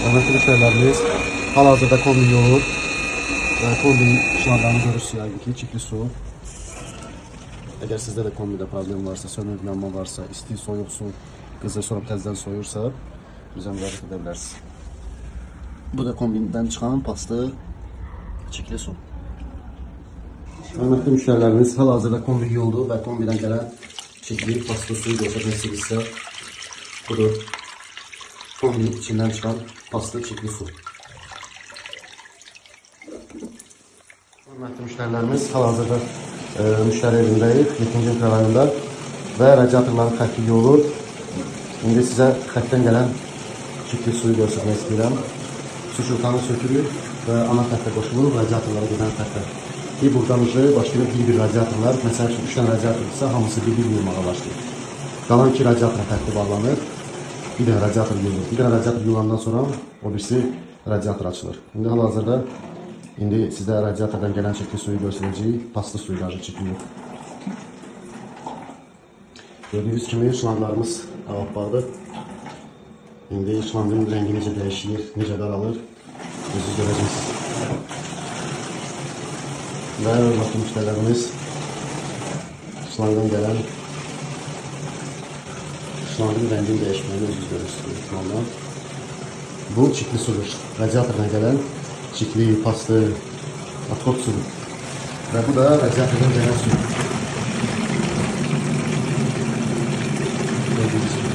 Hörmətli müştərilərimiz, hal-hazırda kombi olur. Kombi şlanlarını görürsünüz yəqin ki, çirkli su. Əgər sizdə də kombidə problem varsa, sönük yanma varsa, isti, soyuq su, qızır sonra təzədən soyursa, bizə müraciət edə bilərsiniz. Bu da kombidən çıxan paslı çirkli su. Hörmətli müştərilərimiz, hal-hazırda kombi yoldu və kombidən gələn çirkli paslı suyu göstərmək istəyirsə, budur. Kombinin içindən çıxan paslı çirkli su. Hörmətli müştərilərimiz, hal-hazırda müştəri evindəyik, 7-ci mikrolayında və radiatorların xətti olur. İndi sizə xəttdən gələn çirkli suyu göstərmək istəyirəm. Su şurtanı sökülür və ana xəttə qoşulur, radiatorlara gedən xəttə. Buradan başlayır bir radiatorlar, məsəl üçün 3 dənə radiatordursa, hamısı bir-bir yuyulmağa başlayır. Qalan 2 radiatorun xətti bağlanır, bir dənə radiator yuyulur. Bir dənə radiator yuyulandan sonra o birisi radiator açılır. İndi hal-hazırda sizdə radiatordan gələn çirkli suyu göstərəcəyik, paslı suyu qarşı çirkli. Gördüyünüz kimi şlanqlarımız ağappaqdır. İndi şlanqın rəngi necə dəyişir, necə qaralır, özünüz görəcəksiniz. Və hörmətli müştərilərimiz, şlanqdan gələn şlanqın rəngini dəyişməyini özünüz görürsünüz. Bu çirkli sudur. Radiatordan gələn çirkli, paslı, atkot sudur. Və bu da radiatordan gələn sudur. Gördüyünüz gibi.